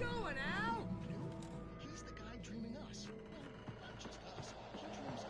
going, Al? He's the guy dreaming us. Well, not just us. He dreams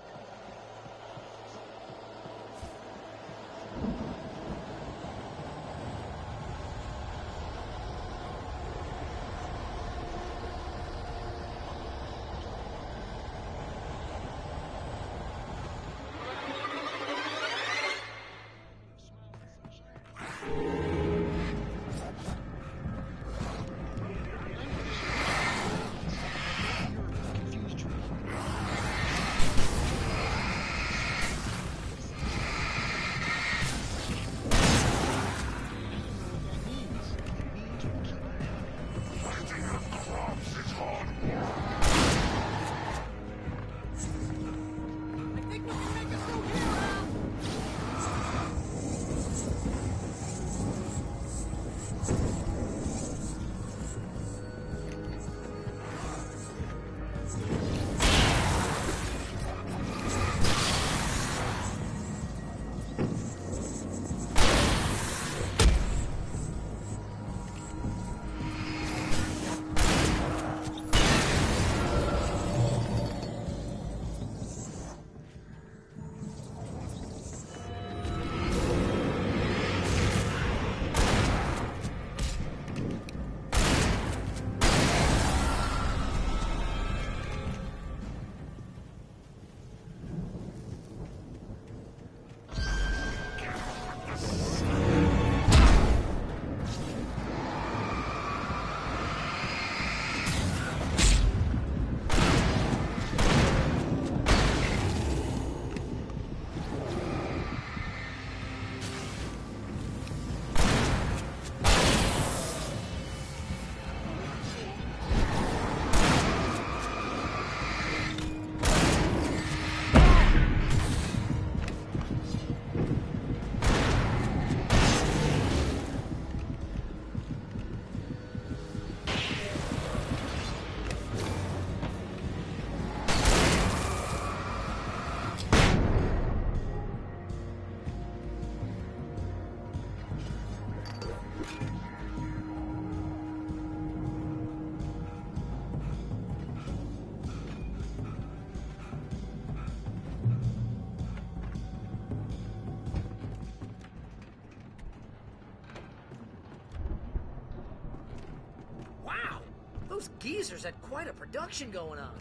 Those geezers had quite a production going on.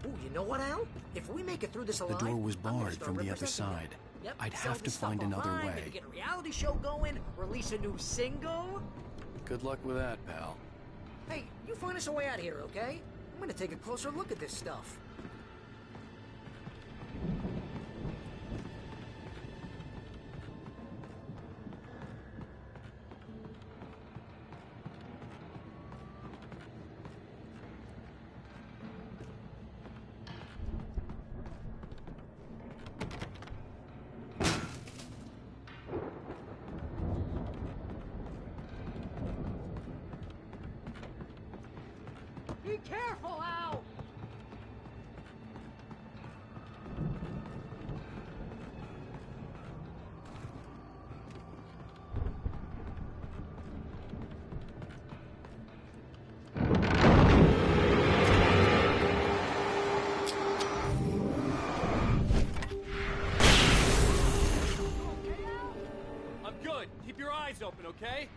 Ooh, you know what, Al? If we make it through this alive, The door was I'm gonna barred start from the other representing side. them. Yep, I'd sell have the to stuff find another online, way. maybe get a reality show going, release a new single. Good luck with that, pal. Hey, you find us a way out of here, okay? I'm gonna take a closer look at this stuff. Be careful, Al! I'm good. Keep your eyes open, okay?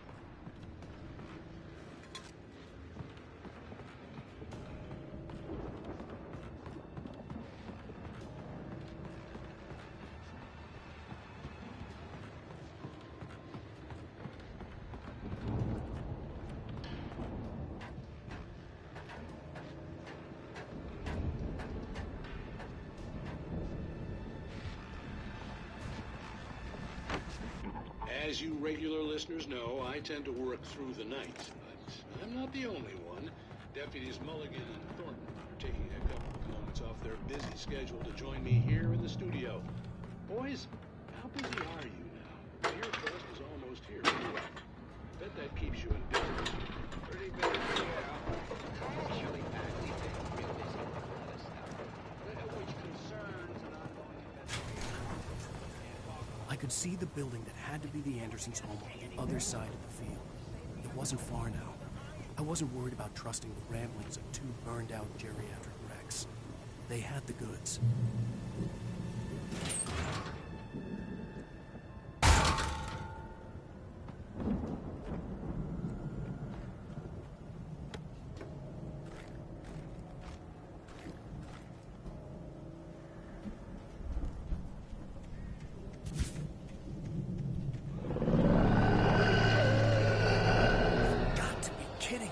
As you regular listeners know, I tend to work through the night, but I'm not the only one. Deputies Mulligan and Thornton are taking a couple of moments off their busy schedule to join me here in the studio. Boys, how busy are you now? Your Fest is almost here. Bet that keeps you in business. Pretty busy, yeah. Actually, we've been real busy with a lot of stuff, which concerns an ongoing investigation. I could see the building that had to be the Andersons' home on the other side of the field. It wasn't far now. I wasn't worried about trusting the ramblings of two burned-out geriatric wrecks. They had the goods. Got to be kidding me.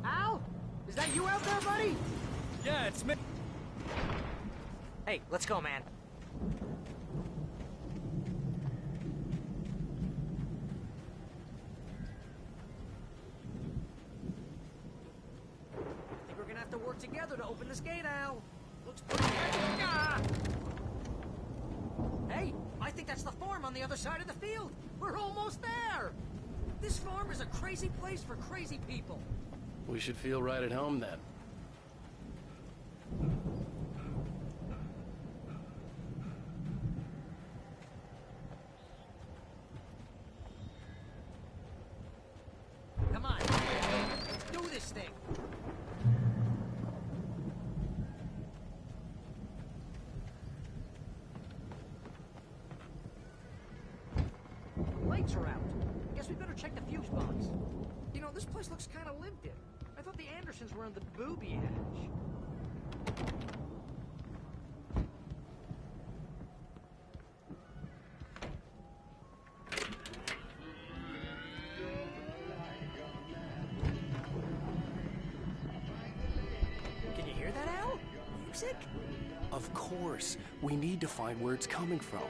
Al? Is that you out there, buddy? Yeah, it's me. Hey, let's go, man. I think we're gonna have to work together to open this gate, Al. Looks pretty heavy. Ah! Hey, I think that's the farm on the other side of the field. We're almost there. This farm is a crazy place for crazy people. We should feel right at home then. Come on, let's do this thing. Lights are out. Guess we better check the fuse box. You know, this place looks kind of lived in. I thought the Andersons were on the booby edge. Can you hear that, Al? Music? Of course. We need to find where it's coming from.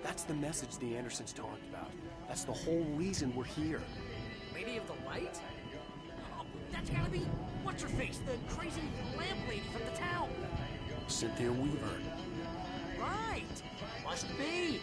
That's the message the Andersons talked about. That's the whole reason we're here. Lady of the Light? Oh, that's gotta be... What's-her-face? The crazy lamp lady from the town. Cynthia Weaver. Right. Must be.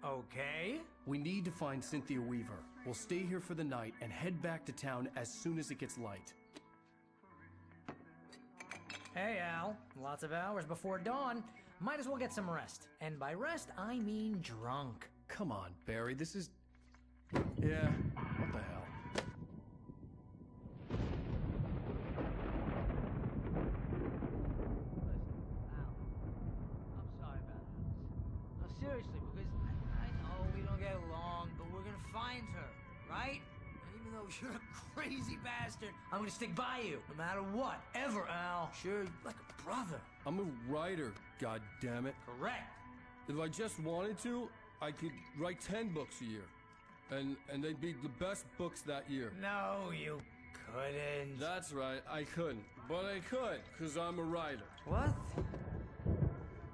Okay. We need to find Cynthia Weaver. We'll stay here for the night and head back to town as soon as it gets light. Hey, Al. Lots of hours before dawn. Might as well get some rest. And by rest, I mean drunk. Come on, Barry, this is... Yeah, what the hell? Listen, Al, I'm sorry about seriously, because I know we don't get along, but we're gonna find her, right? And even though you're a crazy bastard, I'm gonna stick by you, no matter what, ever, Al. Sure, like a brother. I'm a writer, goddammit. Correct. If I just wanted to, I could write 10 books a year. And they'd be the best books that year. No, you couldn't. That's right, I couldn't. But I could, because I'm a writer. What?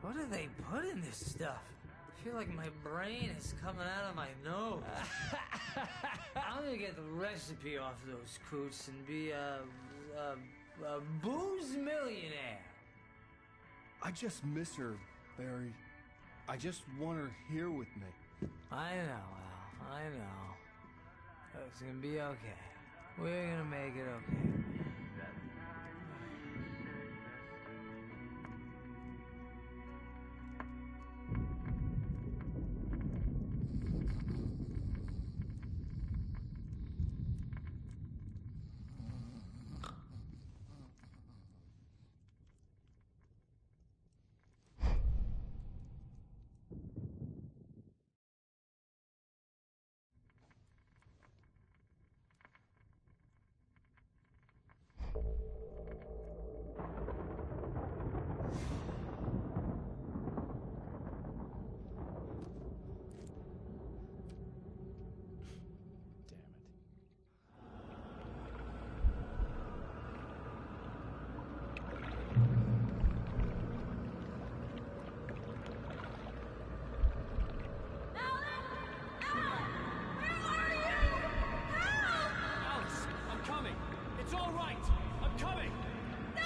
What do they put in this stuff? I feel like my brain is coming out of my nose. I'm gonna get the recipe off those coots and be a booze millionaire. I just miss her, Barry. I just want her here with me. I know, Al. I know. It's gonna be okay. We're gonna make it okay.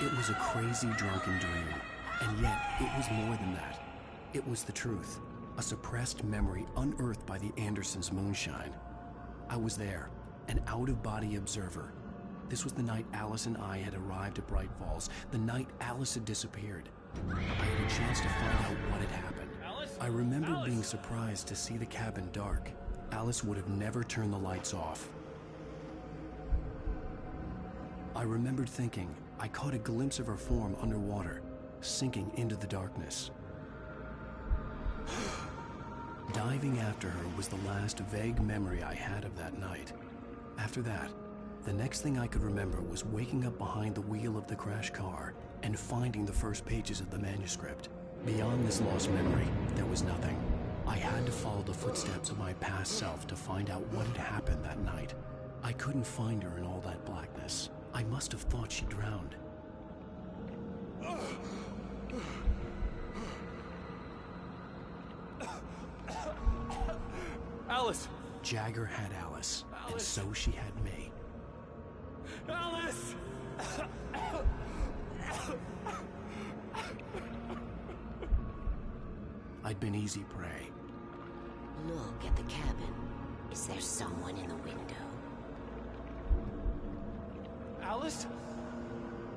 It was a crazy drunken dream, and yet it was more than that. It was the truth, a suppressed memory unearthed by the Andersons' moonshine. I was there, an out-of-body observer. This was the night Alice and I had arrived at Bright Falls, the night Alice had disappeared. I had a chance to find out what had happened. Alice? I remembered Alice? being surprised to see the cabin dark. Alice would have never turned the lights off. I remembered thinking I caught a glimpse of her form underwater, sinking into the darkness. Diving after her was the last vague memory I had of that night. After that, the next thing I could remember was waking up behind the wheel of the crashed car and finding the first pages of the manuscript. Beyond this lost memory, there was nothing. I had to follow the footsteps of my past self to find out what had happened that night. I couldn't find her in all that blackness. I must have thought she drowned. Alice! Jagger had Alice, and so she had me. Alice! I'd been easy prey. Look at the cabin. Is there someone in the window? Alice?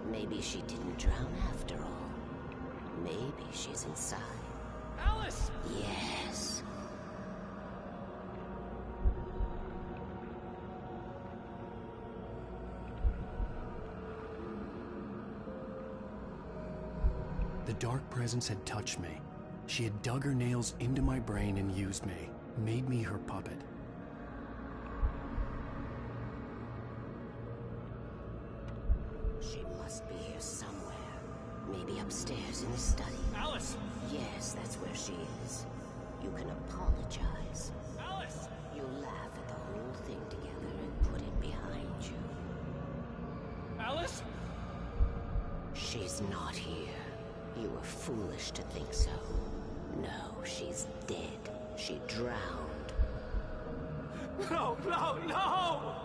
Maybe she didn't drown after all. Maybe she's inside. Alice! Yes. The dark presence had touched me. She had dug her nails into my brain and used me, made me her puppet. She must be here somewhere. Maybe upstairs in the study. Alice! Yes, that's where she is. You can apologize. Alice! You laugh at the whole thing together and put it behind you. Alice? She's not here. You were foolish to think so. No, she's dead. She drowned. No, no, no!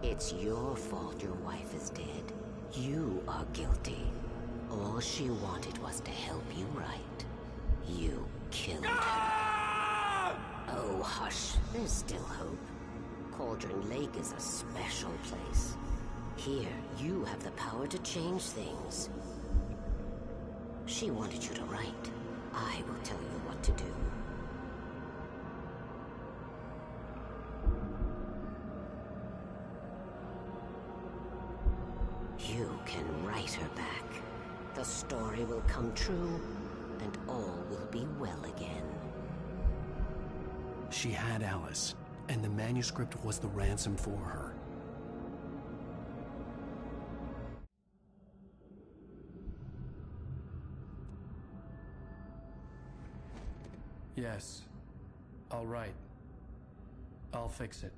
It's your fault your wife is dead. You are guilty. All she wanted was to help you right. You killed her. Oh, hush. There's still hope. Cauldron Lake is a special place. Here, you have the power to change things. She wanted you to write. I will tell you what to do. You can write her back. The story will come true, and all will be well again. She had Alice, and the manuscript was the ransom for her. Yes. All right. I'll fix it.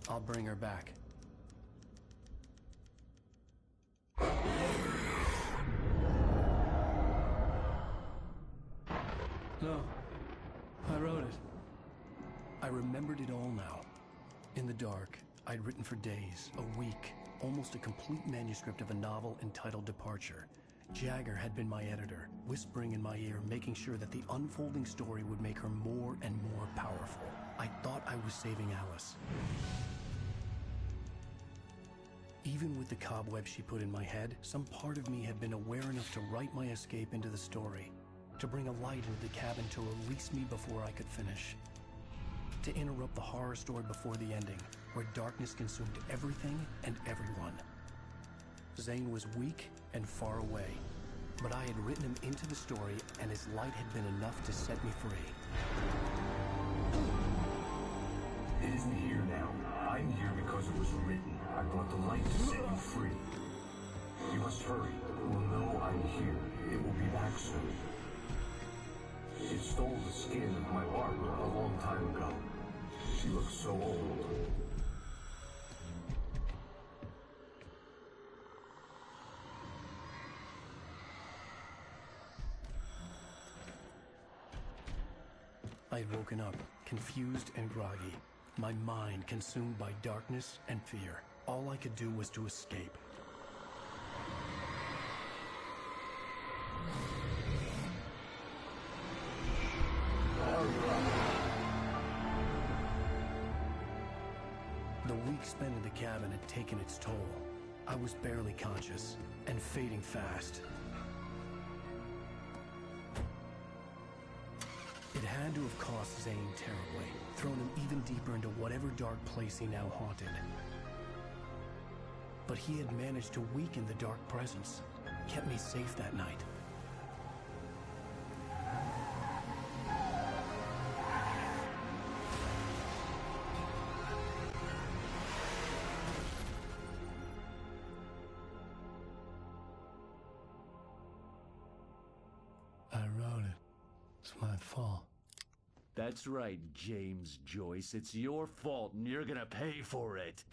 I'll bring her back. No. I wrote it. I remembered it all now. In the dark, I'd written for days, a week, almost a complete manuscript of a novel entitled Departure. Jagger had been my editor, whispering in my ear, making sure that the unfolding story would make her more and more powerful. I thought I was saving Alice. Even with the cobweb she put in my head, some part of me had been aware enough to write my escape into the story, to bring a light into the cabin to release me before I could finish, to interrupt the horror story before the ending, where darkness consumed everything and everyone. Zane was weak and far away, but I had written him into the story, and his light had been enough to set me free. It isn't here now. I'm here because it was written. I brought the light to set you free. You must hurry. It will know I'm here. It will be back soon. It stole the skin of my Barbara a long time ago. She looks so old. I'd woken up, confused and groggy, my mind consumed by darkness and fear. All I could do was to escape. The week spent in the cabin had taken its toll. I was barely conscious, and fading fast. It had to have cost Zane terribly, thrown him even deeper into whatever dark place he now haunted. But he had managed to weaken the dark presence, kept me safe that night. I wrote it. It's my fault. That's right, James Joyce. It's your fault, and you're gonna pay for it.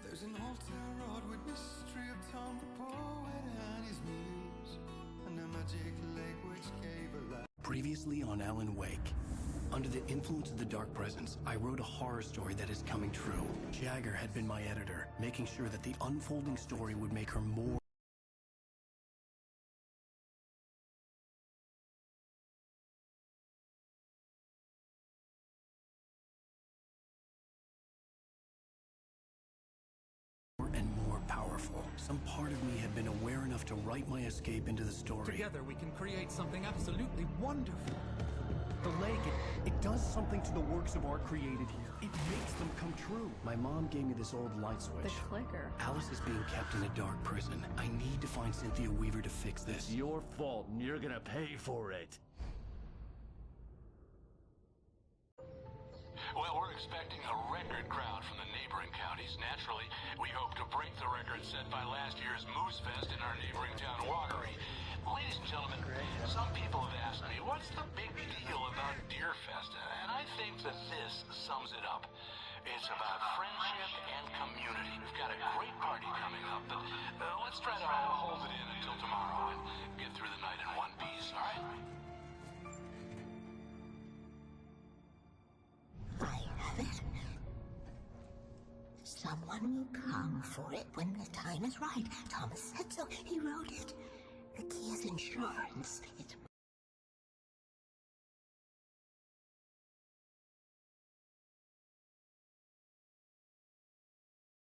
There's an old town road with mystery of Tom the poet and his muse, and a magic lake which gave a light. Previously on Alan Wake. Under the influence of the dark presence, I wrote a horror story that is coming true. Jagger had been my editor, making sure that the unfolding story would make her more and more powerful. Some part of me had been aware enough to write my escape into the story. Together we can create something absolutely wonderful. The lake, it does something to the works of art created here. It makes them come true. My mom gave me this old light switch. The clicker. Alice is being kept in a dark prison. I need to find Cynthia Weaver to fix this. It's your fault, and you're gonna pay for it. Well, we're expecting a record crowd from the neighboring counties. Naturally, we hope to break the record set by last year's Moose Fest in our neighboring town, Watery. Ladies and gentlemen, some people have asked me, what's the big deal about Deer Fest? And I think that this sums it up. It's about friendship and community. We've got a great party coming up, but let's try to hold it in until tomorrow and get through the night in one piece, all right? I have it. Someone will come for it when the time is right. Thomas said so. He wrote it. The key is insurance. It's